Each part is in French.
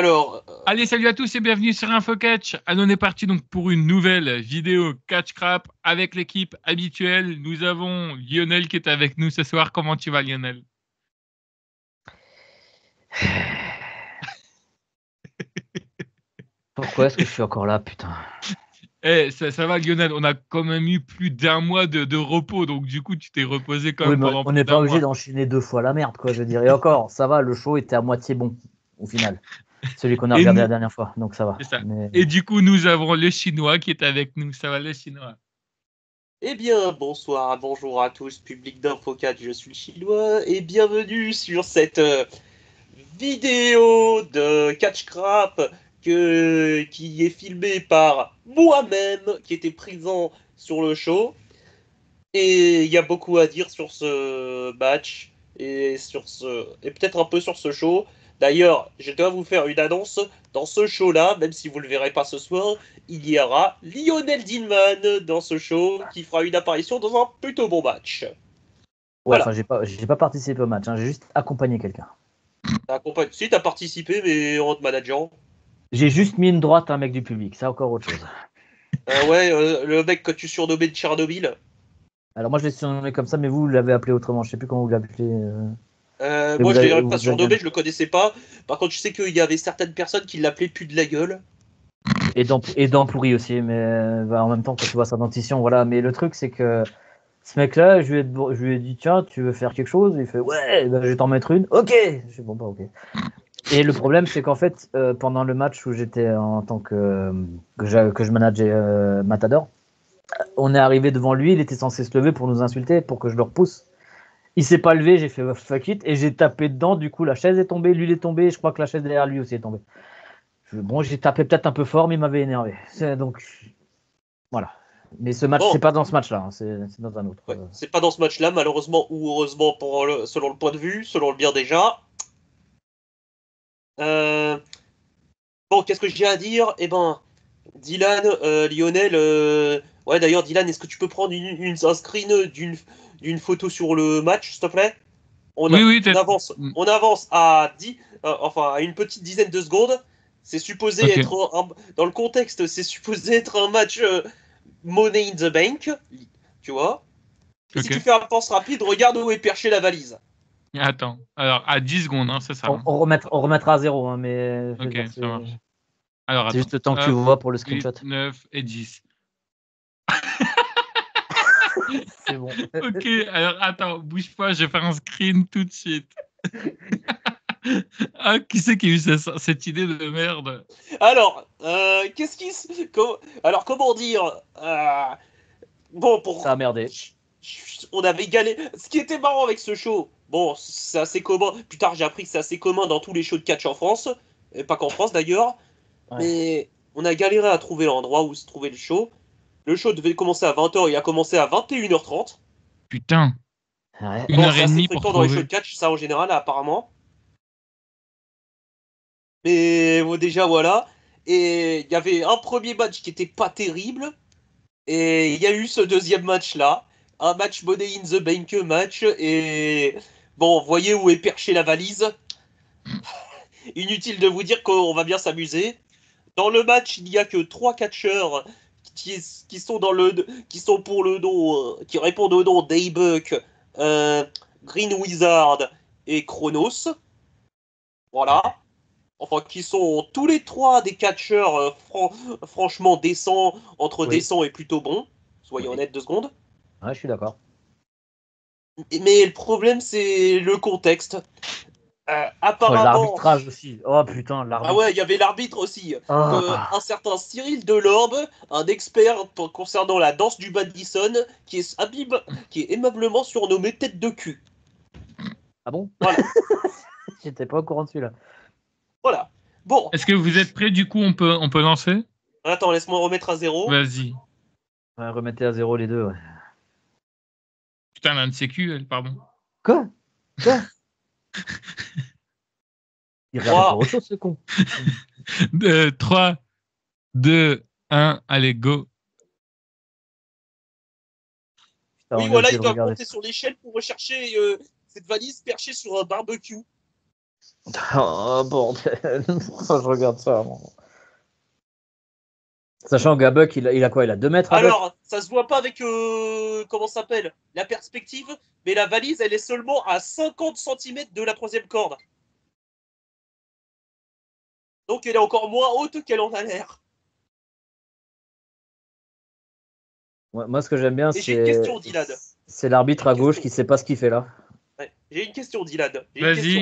Alors, Allez, salut à tous et bienvenue sur InfoCatch. On est parti donc pour une nouvelle vidéo Catch Crap avec l'équipe habituelle. Nous avons Lionel qui est avec nous ce soir. Comment tu vas, Lionel? Pourquoi est-ce que je suis encore là, putain? Ça va, Lionel. On a quand même eu plus d'un mois de repos, donc du coup, tu t'es reposé quand Oui, même mais pendant on plus n'est d'un pas obligé mois. d'enchaîner 2 fois la merde, quoi, je dirais. Encore, ça va, le show était à moitié bon, au final. Celui qu'on a Et regardé nous- la dernière fois, donc ça va. C'est ça. Mais... Et du coup, nous avons le Chinois qui est avec nous. Ça va, le Chinois? eh bien, bonsoir, bonjour à tous, public d'Infocat, je suis le Chinois, et bienvenue sur cette vidéo de Catch Crap qui est filmée par moi-même, qui était présent sur le show. Et il y a beaucoup à dire sur ce match et peut-être un peu sur ce show. D'ailleurs, je dois vous faire une annonce. Dans ce show-là, même si vous le verrez pas ce soir, il y aura Lionel Dillman dans ce show qui fera une apparition dans un plutôt bon match. Ouais, Voilà. enfin, j'ai pas participé au match, hein, j'ai juste accompagné quelqu'un. Si t'as participé, mais en te manageant. J'ai juste mis une droite à un mec du public, c'est encore autre chose. Le mec que tu surnommais de Tchernobyl. Alors moi je l'ai surnommé comme ça, mais vous l'avez appelé autrement, je sais plus comment vous l'appelez. Et Moi, vous je l'ai avez- même pas vous avez- surnommé, je le connaissais pas. Par contre, je sais qu'il y avait certaines personnes qui l'appelaient pu de la gueule. Et dents pourries aussi, mais en même temps, quand tu vois sa dentition, voilà. Mais le truc, c'est que ce mec-là, je lui ai dit, tiens, tu veux faire quelque chose? Il fait, ouais, ben, je vais t'en mettre une. Ok. Je fais, bon, bah, ok. Et le problème, c'est qu'en fait, pendant le match où j'étais en tant que je manageais Matador, on est arrivé devant lui, il était censé se lever pour nous insulter, pour que je le repousse. Il s'est pas levé, j'ai fait fuck it, et j'ai tapé dedans, du coup la chaise est tombée, lui il est tombé, je crois que la chaise derrière lui aussi est tombée. Bon, j'ai tapé peut-être un peu fort, mais il m'avait énervé. Donc, voilà. Mais ce match, Bon, c'est pas dans ce match-là, hein, c'est dans un autre. ouais, c'est pas dans ce match-là, malheureusement ou heureusement selon le point de vue, selon le bien déjà. Euh, bon, qu'est-ce que j'ai à dire? Eh ben, Dylan, Lionel, ouais d'ailleurs Dylan, est-ce que tu peux prendre un screen d'une photo sur le match, s'il te plaît? Oui, oui, On avance à 10, enfin à une petite dizaine de secondes. C'est supposé ok. être dans le contexte, c'est supposé être un match Money in the Bank, tu vois. Et si Ok. tu fais un pense rapide, regarde où est perchée la valise. Attends. Alors, à 10 secondes, hein, c'est ça. On, Hein. on remettra à zéro, hein, mais je veux Ok, dire, ça marche. Alors, c'est attends. juste le temps que tu Hop, vois pour le 8, screenshot. 9 et 10. C'est bon. Ok, alors attends, bouge pas, je vais faire un screen tout de suite. Ah, qui c'est qui a eu cette idée de merde? Alors, alors comment dire bon, Ça a merdé. on avait galéré. Ce qui était marrant avec ce show, bon, c'est assez commun. Plus tard, j'ai appris que c'est assez commun dans tous les shows de catch en France, et pas qu'en France d'ailleurs. Ouais. Mais on a galéré à trouver l'endroit où se trouvait le show. Le show devait commencer à 20h, il a commencé à 21h30. Putain, Ouais. une Bon, heure c'est et assez demie pour fréquent dans les shows de trouver. catch, ça en général, apparemment. Mais bon, déjà, voilà. Et il y avait un premier match qui était pas terrible. Et il y a eu ce deuxième match-là. Un match Money in the Bank match. Et bon, voyez où est perchée la valise. Inutile de vous dire qu'on va bien s'amuser. Dans le match, il n'y a que 3 catcheurs qui sont qui sont pour le nom, qui répondent au nom d'Aybuck, Green Wizard et Chronos. Voilà. Enfin, qui sont tous les trois des catcheurs franchement décents, entre Oui. décents et plutôt bons. Soyons Oui. honnêtes 2 secondes. Ouais, je suis d'accord. Mais le problème, c'est le contexte. Oh, Apparemment, l'arbitrage aussi. Oh putain, ah ouais, l'arbitre. il y avait l'arbitre aussi. Un Ah. certain Cyril Delorbe, un expert concernant la danse du Madison, qui est aimablement surnommé tête de cul. Ah bon? Voilà, J'étais pas au courant de celui-là. voilà. Bon, Est-ce que vous êtes prêts du coup on peut lancer? attends, laisse-moi remettre à zéro. Vas-y. Ouais, remettez à zéro les deux, ouais. Putain, l'un de sécu, elle, pardon. Quoi? Il regardait pas 3, autre chose, ce con. 3, 2, 1, allez, go. Putain, oui, on est voilà, obligé il de doit regarder. monter sur l'échelle pour rechercher cette valise perchée sur un barbecue. Oh bordel, pourquoi je regarde ça moi. Sachant qu'Abuck, il a quoi? Il a 2 mètres Abuck? Alors, ça se voit pas avec, comment ça s'appelle, la perspective, mais la valise, elle est seulement à 50 centimètres de la troisième corde. Donc elle est encore moins haute qu'elle en a l'air. Ouais, moi, ce que j'aime bien, Et j'ai une question, Dylan. c'est l'arbitre à gauche question. qui sait pas ce qu'il fait là. Ouais. J'ai une question, Dylan. J'ai une question.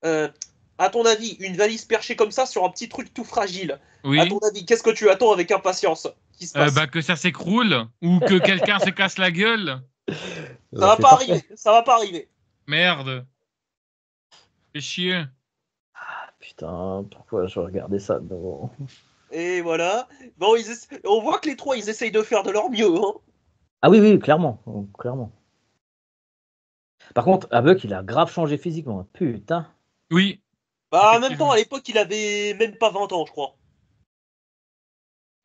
Vas-y. À ton avis, une valise perchée comme ça sur un petit truc tout fragile, à ton Oui. avis, qu'est-ce que tu attends avec impatience qui se passe? Bah, que ça s'écroule ou que quelqu'un se casse la gueule. Ça va C'est pas parfait. arriver. Ça va pas arriver. Merde. Fais chier. Putain, pourquoi je regardais ça devant? Et voilà. Bon, on voit que les trois, ils essayent de faire de leur mieux. Hein. Ah oui, oui, clairement. Clairement. Par contre, Abuck, il a grave changé physiquement. Putain. En Oui, même temps, effectivement. à l'époque, il avait même pas 20 ans, je crois.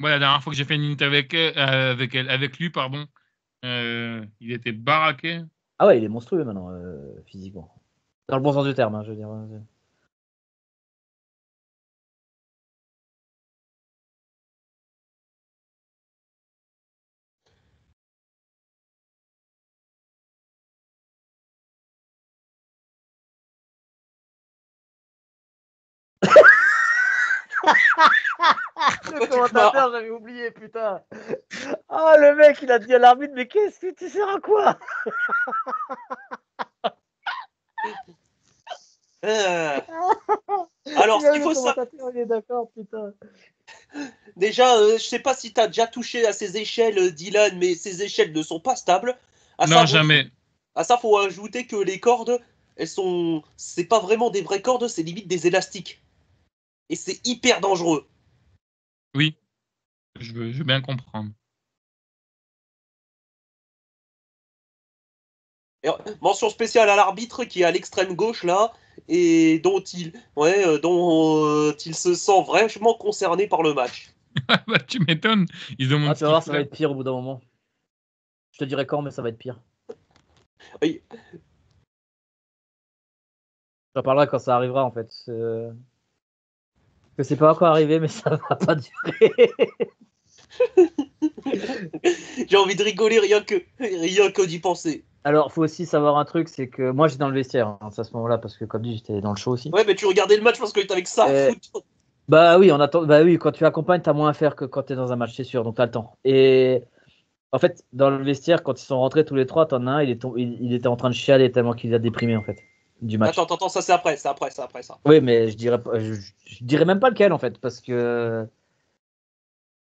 Ouais, la dernière fois que j'ai fait une interview avec lui, pardon, il était baraqué. Ah ouais, il est monstrueux maintenant, physiquement. Dans le bon sens du terme, hein, je veux dire. Le commentateur, j'avais oublié, putain. Ah, le mec, il a dit à l'arbitre, mais qu'est-ce que tu sers à quoi? Alors, ce qu'il faut savoir, commentateur, il est d'accord, putain. déjà, je sais pas si tu as déjà touché à ces échelles, Dylan, mais ces échelles ne sont pas stables. À Non, ça, jamais. faut ajouter que les cordes, c'est pas vraiment des vraies cordes, c'est limite des élastiques. Et c'est hyper dangereux. Oui, je veux bien comprendre. Et, mention spéciale à l'arbitre qui est à l'extrême gauche là, et dont il se sent vraiment concerné par le match. Bah, tu m'étonnes. Ils Ah, demandent tu ce vas qu'il voir, ça va fait. être pire au bout d'un moment. Je te dirai quand, mais ça va être pire. Oui. J'en parlerai quand ça arrivera, en fait. Que c'est pas encore arrivé, mais ça va pas durer. J'ai envie de rigoler rien que d'y penser. Alors, faut aussi savoir un truc, c'est que moi, j'étais dans le vestiaire hein, à ce moment-là, parce que, comme dit, j'étais dans le show aussi. Ouais, mais tu regardais le match parce que t'avais que ça à foutre. Bah oui, bah oui, quand tu accompagnes, t'as moins à faire que quand t'es dans un match, c'est sûr, donc t'as le temps. Et en fait, dans le vestiaire, quand ils sont rentrés tous les trois, t'en as un, il était en train de chialer tellement qu'il a déprimé, en fait, du match. Attends, ça c'est après, ça. Oui, mais je dirais même pas lequel, en fait, parce que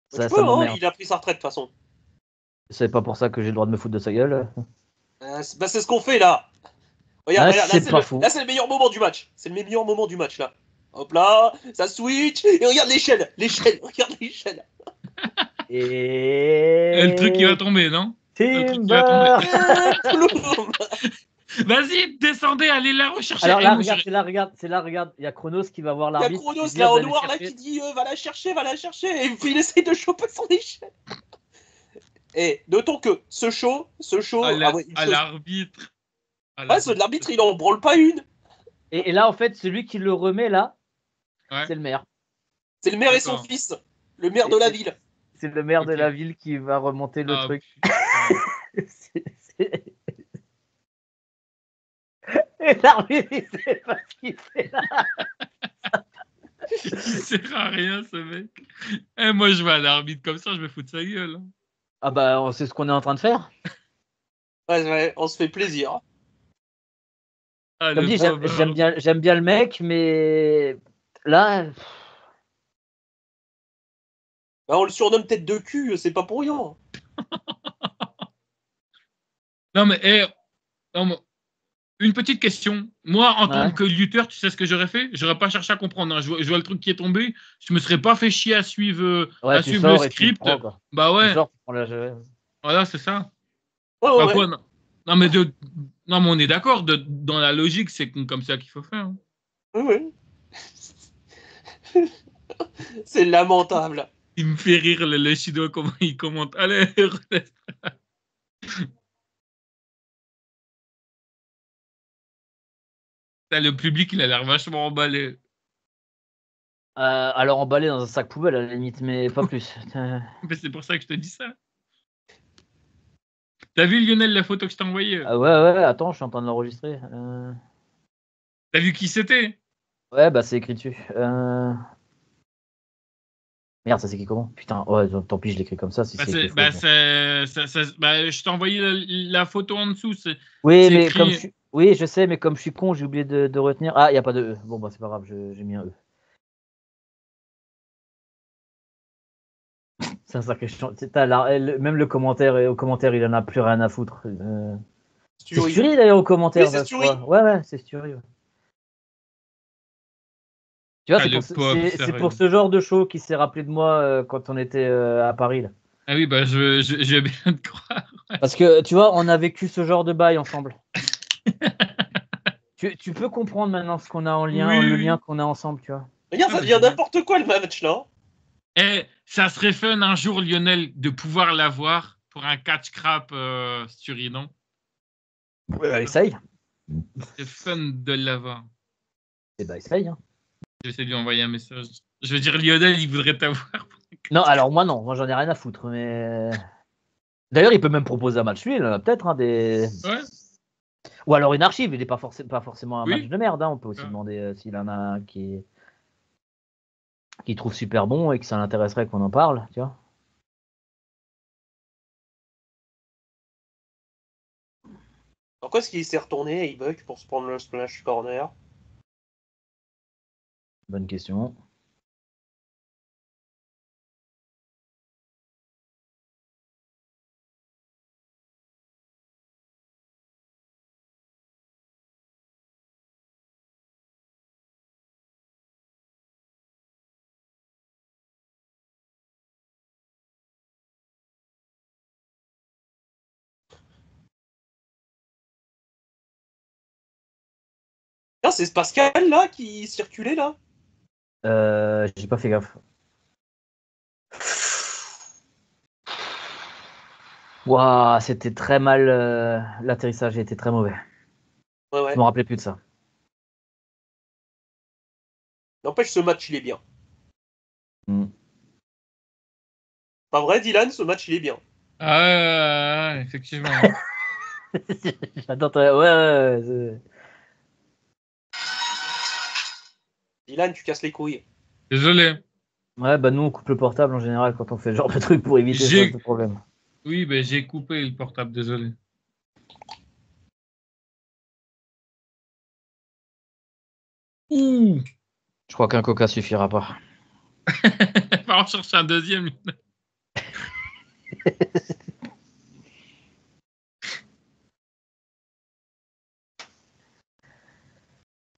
ça Hein, m'emmerde. il a pris sa retraite de toute façon. C'est pas pour ça que j'ai le droit de me foutre de sa gueule. C'est ce qu'on fait là. Regarde, Ah, regarde, c'est pas fou. là c'est le meilleur moment du match. C'est le meilleur moment du match là. Hop là, ça switch, et regarde l'échelle, regarde l'échelle. Le truc qui va tomber, non? Le truc qui va Timber. tomber. Vas-y, descendez, allez la rechercher. Alors Eh, là, moi, regarde. Il y a Chronos qui va voir Il y a l'arbitre. Chronos qui là en d'aller noir là chercher. qui dit va la chercher, et puis il essaye de choper son échelle. Et notons que ce show, à l'arbitre. Ouais, ceux de l'arbitre, il en branle pas une. Et là, en fait, celui qui le remet là, Ouais, c'est le maire. C'est le maire et son d'accord. fils, le maire de la ville. C'est le maire de Ok. la ville qui va remonter le Ah, truc. putain. Et l'arbitre, il sait pas ce qu'il fait là. Il sert à rien, ce mec. Eh, moi, je vais à l'arbitre comme ça, je me fous de sa gueule. Ah bah, c'est ce qu'on est en train de faire. Ouais, on se fait plaisir. Ah, Comme le dit, pauvre. j'aime bien le mec, mais là, Bah, on le surnomme tête de cul, c'est pas pour rien. Non, mais, non, mais, une petite question. Moi, en tant ouais. que lutteur, tu sais ce que j'aurais fait? J'aurais pas cherché à comprendre. Hein. Je vois le truc qui est tombé. Je me serais pas fait chier à suivre, Ouais, tu le sors et tu le script. prends, quoi. Bah Tu ouais, sors, tu prends la. voilà, c'est ça. Ouais. Bah quoi, non. Non, mais non, mais on est d'accord. Dans la logique, c'est comme ça qu'il faut faire. Hein. Ouais. C'est lamentable. Il me fait rire le Chinois, comment il commente. Allez, Le public, il a l'air vachement emballé. Alors emballé dans un sac poubelle à la limite, mais pas plus. Mais c'est pour ça que je te dis ça. T'as vu, Lionel, la photo que je t'ai envoyée? Ouais, attends, je suis en train de l'enregistrer. T'as vu qui c'était? Ouais, bah c'est écrit dessus. Merde, ça s'écrit comment? Putain, ouais, tant pis, je l'écris comme ça si c'est écrit faux. Bon. Je t'ai envoyé la photo en dessous. Oui, C'est mais comme écrit. Oui, je sais, mais comme je suis con, j'ai oublié de retenir. Ah, il n'y a pas de E. Bon, bah c'est pas grave, j'ai mis un E. C'est un sacré chiant. Même le commentaire, au commentaire, il en a plus rien à foutre. C'est Sturi. Sturi d'ailleurs au commentaire, Oui, c'est ça, je Sturi. crois. Ouais, c'est Sturi. Ouais. Tu vois, Ah, le pauvre, c'est sérieux. pour ce genre de show qui s'est rappelé de moi quand on était à Paris. Là. Ah oui, bah, je vais bien te croire. Parce que, tu vois, on a vécu ce genre de bail ensemble. Tu peux comprendre maintenant ce qu'on a en lien, Oui, le lien oui. qu'on a ensemble, tu vois. Regarde, Ah, ça bah, devient n'importe quoi le match là. ça serait fun un jour, Lionel, de pouvoir l'avoir pour un catch crap Sturi, non? Ouais, essaye. C'est fun de l'avoir. Et bah, essaye. Hein. J'essaie de lui envoyer un message. Je veux dire, Lionel, il voudrait t'avoir. Non, alors moi, non. Moi, j'en ai rien à foutre. Mais d'ailleurs, il peut même proposer un match lui, peut-être. Hein, Ouais, Ou alors une archive. Il n'est pas forcément un match oui. de merde. Hein. On peut aussi Ah. demander s'il en a un qui trouve super bon et que ça l'intéresserait qu'on en parle. Tu vois. Pourquoi est-ce qu'il s'est retourné à Ibuk pour se prendre le splash corner? Bonne question. Ah, c'est ce Pascal là qui circulait là? J'ai pas fait gaffe. Waouh, c'était très mal. L'atterrissage était très mauvais. Ouais, Je ouais. me rappelais plus de ça. N'empêche, ce match il est bien. Mm. Pas vrai, Dylan, ce match il est bien. Ah, effectivement. Attends, ouais. Dylan, tu casses les couilles. Désolé. Ouais, bah nous on coupe le portable en général quand on fait ce genre de truc pour éviter ce J'ai, problème. oui, ben j'ai coupé le portable, désolé. Ouh! Je crois qu'un coca suffira pas. Va en chercher un deuxième.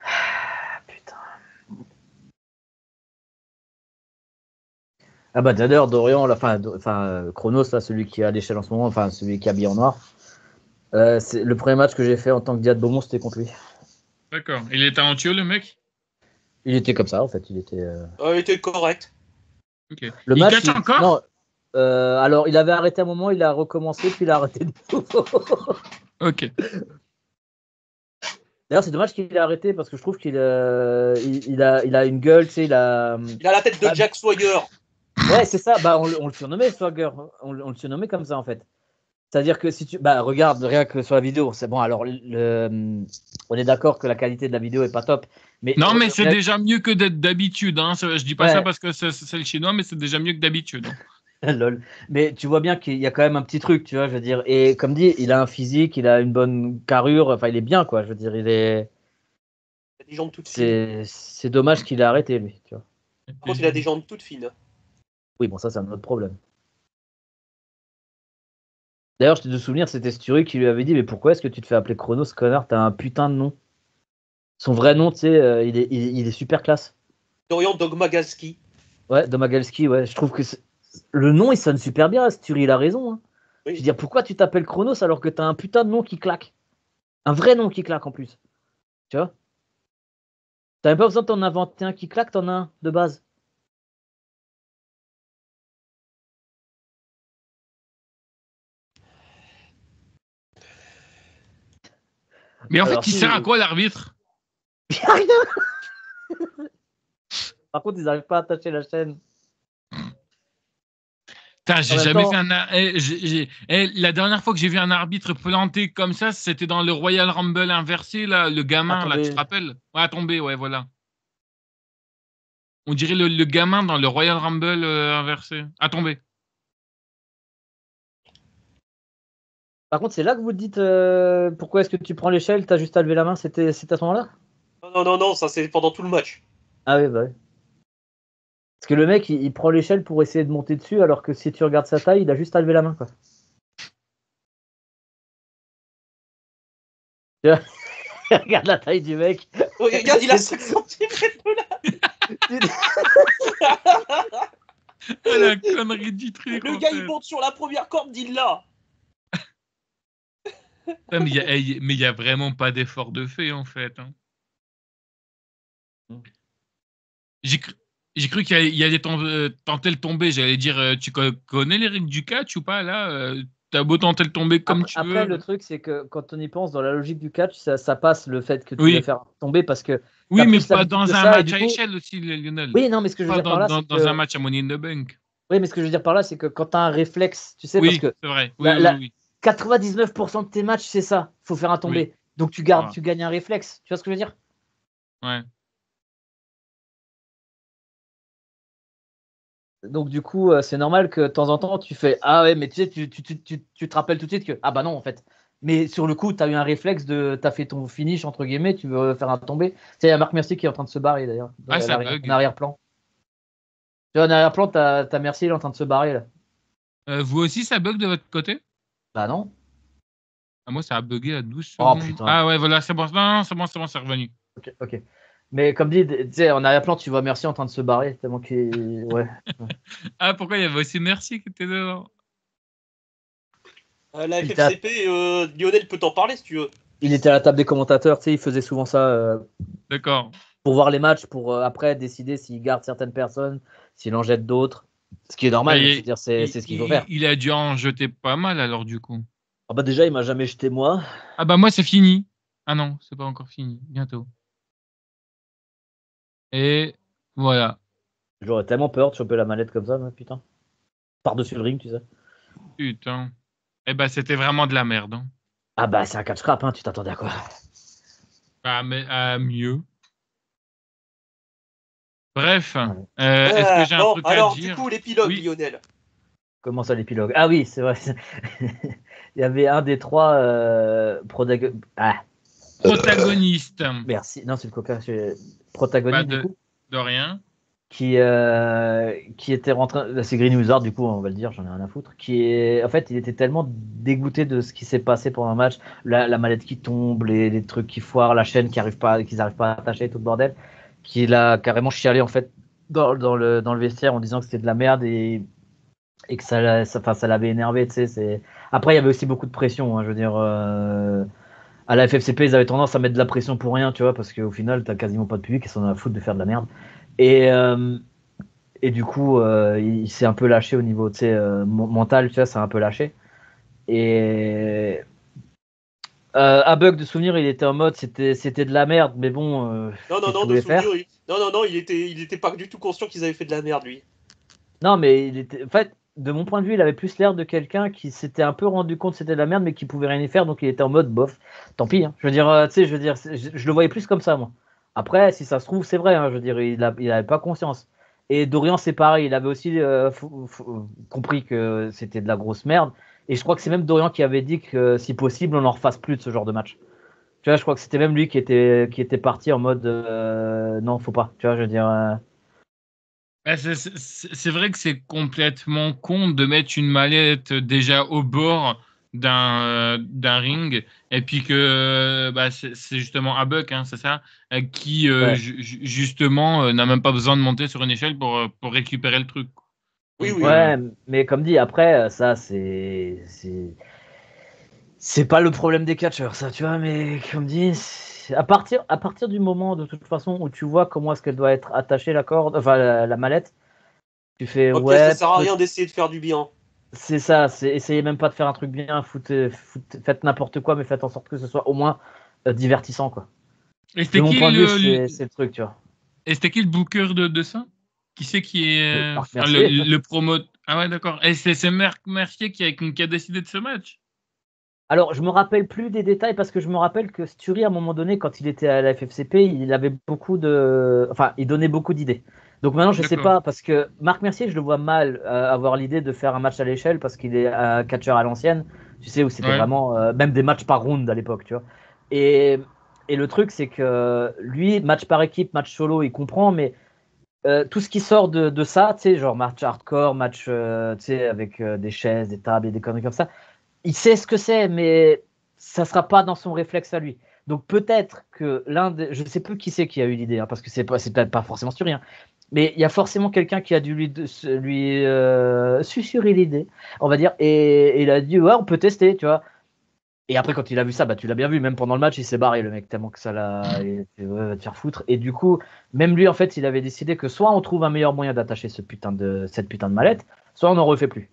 Ah, putain. Ah bah d'ailleurs Dorian, Chronos, là, celui qui est à l'échelle en ce moment, enfin celui qui est habillé en noir. C'est le premier match que j'ai fait en tant que Diade Beaumont, c'était contre lui. D'accord. Il est talentueux, le mec? Il était comme ça en fait, il était. Il était correct. Ok. Le Il match, catch encore? non. Alors il avait arrêté un moment, il a recommencé, puis il a arrêté de nouveau. Ok. D'ailleurs c'est dommage qu'il ait arrêté parce que je trouve il a une gueule, tu sais, il a. Il a la tête de Bah, Jack Swagger. ouais, c'est ça. Bah, on le surnommait Swagger. On le surnommait comme ça en fait. C'est-à-dire que si tu. Bah, regarde, rien que sur la vidéo. C'est bon, alors, on est d'accord que la qualité de la vidéo est pas top. Mais. Non, mais c'est déjà mieux que d'habitude. Hein. Je dis pas ça Ouais, parce que c'est le chinois, mais c'est déjà mieux que d'habitude. Hein. lol. Mais tu vois bien qu'il y a quand même un petit truc, tu vois, je veux dire. Et comme dit, il a un physique, il a une bonne carrure. Enfin, il est bien, quoi. Je veux dire, il est. Il a des jambes toutes fines. C'est dommage qu'il ait arrêté, lui. Tu vois. Par contre, il a des jambes toutes fines. Oui, bon, ça, c'est un autre problème. D'ailleurs, je te de souvenir, c'était Sturi qui lui avait dit, mais pourquoi est-ce que tu te fais appeler Chronos, connard? T'as un putain de nom. Son vrai nom, tu sais, il est super classe. Dorian Dogmagalski. Ouais, Domagalski, ouais. Je trouve que le nom, il sonne super bien. Sturi, il a raison. Hein. Je veux Oui. dire, pourquoi tu t'appelles Chronos alors que t'as un putain de nom qui claque? Un vrai nom qui claque en plus. Tu vois? T'as même pas besoin de t'en inventer un qui claque, t'en as un de base. Mais en fait, Alors, il sert à si. quoi l'arbitre? Il n'y a rien. Par contre, ils n'arrivent pas à attacher la chaîne. Putain, j'ai En même jamais temps- vu la dernière fois que j'ai vu un arbitre planté comme ça, c'était dans le Royal Rumble inversé, là, le gamin, là, tu te rappelles? Ouais, à tomber, ouais, voilà. On dirait le gamin dans le Royal Rumble inversé. À tomber. Par contre, c'est là que vous dites pourquoi est-ce que tu prends l'échelle, t'as juste à lever la main, c'est à ce moment-là? Non, ça c'est pendant tout le match. Ah oui, bah oui. Parce que le mec, il prend l'échelle pour essayer de monter dessus, alors que si tu regardes sa taille, il a juste à lever la main, quoi. Tu vois. Regarde la taille du mec. Oh, regarde, il a 5 cm de là. Ah, la connerie du truc. Le en gars fait. il monte sur la première corde, dit là. Putain, mais il y a vraiment pas d'effort de fait, en fait. Hein. J'ai cru, j'ai cru qu'il allait tenter le tomber. J'allais dire, tu connais les règles du catch ou pas, là t'as beau tenter le tomber comme tu Après, veux. le truc, c'est que quand on y pense, dans la logique du catch, ça passe le fait que tu Oui. vas faire tomber parce que Oui, t'as mais plus pas l'habitude dans de un ça, et match du à coup- échelle aussi, Lionel. Oui, non, mais ce que je veux Pas dire par là, c'est dans que... un match à Money in the Bank. Oui, mais ce que je veux dire par là, c'est que quand tu as un réflexe, tu sais, parce Oui, que c'est vrai. Oui, la, oui, la- oui. 99% de tes matchs, c'est ça. Faut faire un tombé. Oui. Donc tu Ah. gagnes un réflexe. Tu vois ce que je veux dire? Ouais. Donc du coup, c'est normal que de temps en temps, tu fais ah ouais, mais tu sais, tu te rappelles tout de suite que ah bah non en fait. Mais sur le coup, tu as eu un réflexe t'as fait ton finish entre guillemets, tu veux faire un tombé. Tu sais, il y a Marc Mercier qui est en train de se barrer d'ailleurs, Ah, ça en bug. arrière-plan. Tu vois, en arrière-plan, t'as Mercier, il est en train de se barrer là. Vous aussi, ça bug de votre côté? Bah non. Ah, moi, ça a bugué à 12 Oh secondes. putain. Ah ouais, voilà, c'est bon. Non, c'est bon, c'est revenu. Ok, ok. Mais comme dit, tu sais, en arrière-plan, tu vois Mercier en train de se barrer tellement qu'il. Ouais. Ah, pourquoi il y avait aussi Merci qui était dedans? La Il était, à, FFCP, Lionel peut t'en parler si tu veux. il était à la table des commentateurs, tu sais, il faisait souvent ça D'accord. pour voir les matchs, pour après décider s'il garde certaines personnes, s'il en jette d'autres. Ce qui est Bah, normal, je veux dire, c'est ce qu'il faut faire. il a dû en jeter pas mal alors, du coup. Ah bah déjà, il m'a jamais jeté moi. Ah, bah, moi, c'est fini. Ah non, c'est pas encore fini. Bientôt. Et voilà. J'aurais tellement peur de choper la mallette comme ça, moi, putain. Par-dessus le ring, tu sais. Putain. Eh bah, c'était vraiment de la merde. Hein. Ah bah c'est un catch scrap, hein, tu t'attendais à quoi? Ah, mais mieux. Bref, Ouais. est-ce que j'ai un Bon, truc à alors du dire? coup, l'épilogue, Oui, Lionel. Comment ça l'épilogue? Ah oui, c'est vrai. Il y avait un des trois Ah, protagoniste. merci. Non, c'est le coca. Pas Protagoniste, du coup. de rien. Qui était rentré, c'est Green Wizard du coup on va le dire, j'en ai rien à foutre, en fait il était tellement dégoûté de ce qui s'est passé pendant un match, la mallette qui tombe, les trucs qui foirent, la chaîne qu'ils arrivent pas à attacher, tout le bordel, qu'il a carrément chialé en fait dans le vestiaire en disant que c'était de la merde et que ça l'avait énervé, tu sais, après il y avait aussi beaucoup de pression, hein, je veux dire, à la FFCP ils avaient tendance à mettre de la pression pour rien, tu vois, parce qu'au final t'as quasiment pas de public et s'en a à foutre de faire de la merde. Et, euh, et du coup, il s'est un peu lâché au niveau, tu sais, mental, tu vois, c'est un peu lâché. Et à bug de souvenir, il était en mode, c'était de la merde, mais bon, Non, qu'est-ce que tu de voulais faire? souvenir, non, il était pas du tout conscient qu'ils avaient fait de la merde, lui. Non, mais en fait, de mon point de vue, il avait plus l'air de quelqu'un qui s'était un peu rendu compte que c'était de la merde, mais qui pouvait rien y faire, donc il était en mode bof. Tant pis, hein. Je veux dire, tu sais, je le voyais plus comme ça, moi. Après, si ça se trouve, c'est vrai, hein, je veux dire, il avait pas conscience. Et Dorian, c'est pareil, il avait aussi compris que c'était de la grosse merde. Et je crois que c'est même Dorian qui avait dit que si possible, on n'en refasse plus de ce genre de match. Tu vois, je crois que c'était même lui qui était parti en mode non, faut pas. Tu vois, je veux dire. Bah, c'est vrai que c'est complètement con de mettre une mallette déjà au bord d'un ring et puis que bah, c'est justement Abuck, hein, c'est ça, qui Ouais. justement n'a même pas besoin de monter sur une échelle pour récupérer le truc. Oui, Donc, oui. Ouais, mais comme dit, après, ça, c'est pas le problème des catcheurs, ça, tu vois, mais comme dit, à partir du moment, de toute façon, où tu vois comment est-ce qu'elle doit être attachée, la corde, enfin, la mallette, tu fais, Ok, ça ouais, sert à rien d'essayer de faire du bien. c'est ça, essayez même pas de faire un truc bien, faites n'importe quoi, mais faites en sorte que ce soit au moins divertissant, quoi. Et De c'était mon qui point de vue, le, c'est le truc, tu vois. et c'était qui le booker de ça? Qui c'est qui est Marc enfin, Mercier. le promo? Ah ouais, d'accord. Et c'est Marc Mercier qui a décidé de ce match? Alors, je me rappelle plus des détails parce que je me rappelle que Stury, à un moment donné, quand il était à la FFCP, il avait beaucoup de. Enfin, il donnait beaucoup d'idées. Donc maintenant, je sais D'accord. pas, parce que Marc Mercier, je le vois mal avoir l'idée de faire un match à l'échelle parce qu'il est un catcheur à l'ancienne, tu sais, où c'était Ouais. vraiment même des matchs par round à l'époque, tu vois. Et, et le truc, c'est que lui, match par équipe, match solo, il comprend, mais tout ce qui sort de ça, tu sais, genre match hardcore, match tu sais, avec des chaises, des tables et des conneries comme ça, il sait ce que c'est, mais ça sera pas dans son réflexe à lui. Donc peut-être que je sais plus qui c'est qui a eu l'idée, hein, parce que c'est peut-être pas forcément Stury, hein, mais il y a forcément quelqu'un qui a dû lui susurrer l'idée, on va dire, et il a dit ouais, on peut tester, tu vois. Et après, quand il a vu ça, bah, tu l'as bien vu, même pendant le match, il s'est barré, le mec, tellement que ça l'a. Il a fait, ouais, va te faire foutre. Et du coup, même lui, en fait, il avait décidé que soit on trouve un meilleur moyen d'attacher cette putain de mallette, soit on n'en refait plus.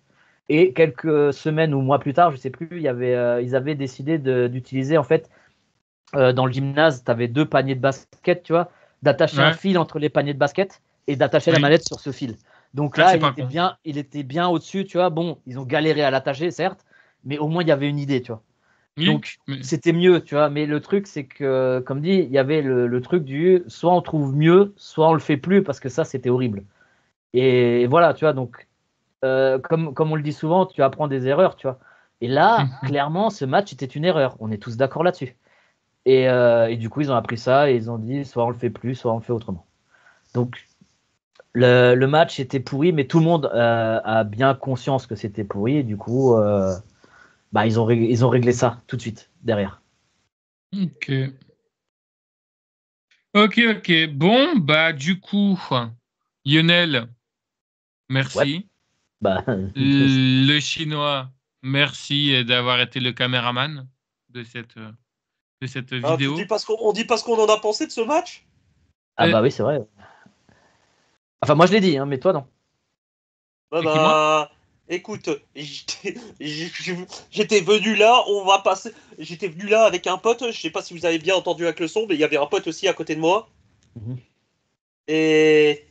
Et quelques semaines ou mois plus tard, je sais plus, ils avaient décidé d'utiliser, en fait, dans le gymnase, tu avais deux paniers de basket, tu vois, d'attacher un Ouais. fil entre les paniers de basket et d'attacher la Oui. mallette sur ce fil. Donc Ah, là, c'est pas con. il était bien au-dessus, tu vois. Bon, ils ont galéré à l'attacher, certes, mais au moins, il y avait une idée, tu vois. Oui. Donc, Mais... c'était mieux, tu vois. Mais le truc, c'est que, comme dit, il y avait le truc du soit on trouve mieux, soit on le fait plus, parce que ça, c'était horrible. Et voilà, tu vois. Donc, comme on le dit souvent, tu apprends des erreurs, tu vois. Et là, Mhm. clairement, ce match était une erreur. On est tous d'accord là-dessus. Et du coup, ils ont appris ça et ils ont dit soit on le fait plus, soit on le fait autrement. Donc, le match était pourri, mais tout le monde a bien conscience que c'était pourri. Et du coup, bah, ils ont réglé ça tout de suite derrière. Ok. Ok, ok. Bon, bah, du coup, Lionel, Ouais. merci. Bah, Le Chinois, merci d'avoir été le caméraman de cette Ah, tu dis vidéo. pas on dit pas ce qu'on en a pensé de ce match? ah Euh, bah oui, c'est vrai. Enfin, moi je l'ai dit, hein, mais toi non. Ah et qui moi? bah, écoute, j'étais venu là, on va passer. J'étais venu là avec un pote, je sais pas si vous avez bien entendu avec le son, mais il y avait un pote aussi à côté de moi. Mhm. Et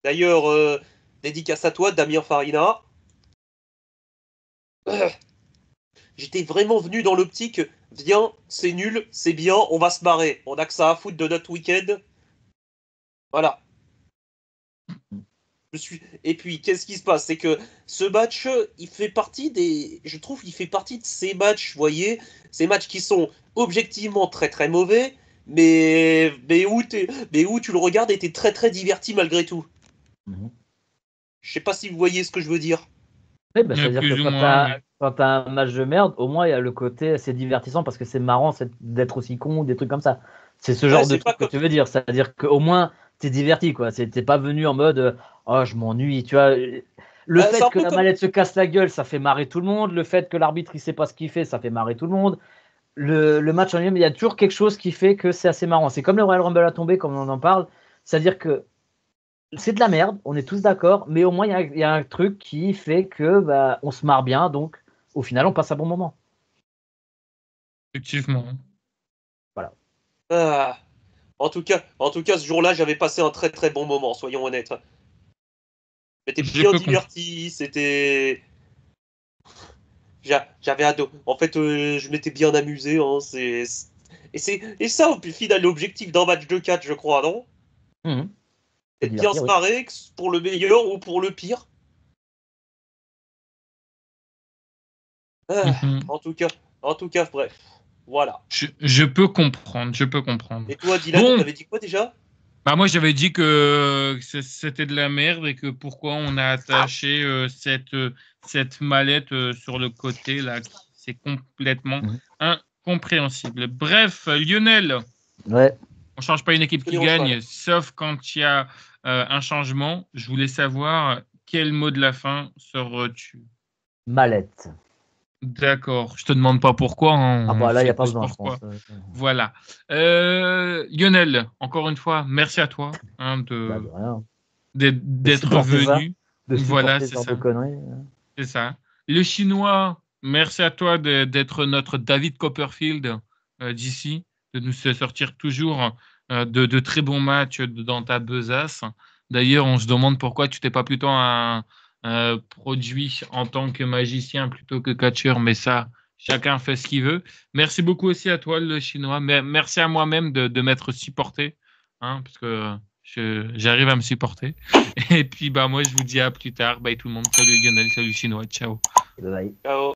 d'ailleurs, dédicace à toi, Damien Farina. J'étais vraiment venu dans l'optique, viens, c'est nul, c'est bien, on va se marrer. On a que ça à foutre de notre week-end. Voilà. Et puis, qu'est-ce qui se passe? C'est que ce match, il fait partie des. Je trouve qu'il fait partie de ces matchs, vous voyez, ces matchs qui sont objectivement très très mauvais, mais où tu le regardes et t'es très très diverti malgré tout. Mhm. Je sais pas si vous voyez ce que je veux dire. Oui, bah, c'est-à-dire que Plus ou moins, oui. quand t'as un match de merde, au moins il y a le côté assez divertissant parce que c'est marrant d'être aussi con ou des trucs comme ça. C'est ce Ouais, genre de c'est pas truc que comme. tu veux dire. C'est-à-dire qu'au moins t'es diverti, quoi. T'es pas venu en mode oh, je m'ennuie, tu vois. Le C'est fait un que peu la comme. mallette se casse la gueule, ça fait marrer tout le monde. Le fait que l'arbitre il sait pas ce qu'il fait, ça fait marrer tout le monde. Le match en lui-même, il y a toujours quelque chose qui fait que c'est assez marrant. C'est comme le Royal Rumble à tomber, comme on en parle. C'est-à-dire que c'est de la merde, on est tous d'accord, mais au moins il y a un truc qui fait que bah, on se marre bien, donc au final on passe un bon moment. Effectivement. Voilà. Ah. En tout cas, ce jour-là, j'avais passé un très très bon moment, soyons honnêtes. J'étais Je bien peux comprendre. diverti, c'était. J'avais ado. En fait, je m'étais bien amusé. Hein, et ça, au final, l'objectif d'un match de 4, je crois, non? Mhm. C'est C'est de bien divertir, se oui. marrer, que pour le meilleur ou pour le pire. Ah, Mhm. en tout cas, bref. Voilà. Je peux comprendre, je peux comprendre. Et toi, Dylan, Bon, t'avais dit quoi déjà? bah moi j'avais dit que c'était de la merde et que pourquoi on a attaché cette mallette sur le côté là, c'est complètement Mhm. incompréhensible. Bref, Lionel, Ouais. on change pas une équipe Je qui connais au cheval. gagne, sauf quand il y a un changement. Je voulais savoir quel mot de la fin sors-tu? Mallette. D'accord, je te demande pas pourquoi, Ah hein, on bah là, il n'y sait a pas tous besoin, je pourquoi. pense. Voilà. Lionel, encore une fois, merci à toi Bah, de rien. De d'être supporter ça, venu. de Voilà, supporter ce c'est genre de ça. conneries. C'est ça. Le Chinois, merci à toi d'être notre David Copperfield d'ici, de nous sortir toujours de très bons matchs dans ta besace. D'ailleurs, on se demande pourquoi tu t'es pas plutôt un produit en tant que magicien plutôt que catcheur, mais ça, chacun fait ce qu'il veut. Merci beaucoup aussi à toi, le chinois. Merci à moi-même de m'être supporté, hein, parce que j'arrive à me supporter. Et puis, bah, moi, je vous dis à plus tard. Bye tout le monde. Salut Lionel, salut chinois. Ciao. Bye bye. Ciao.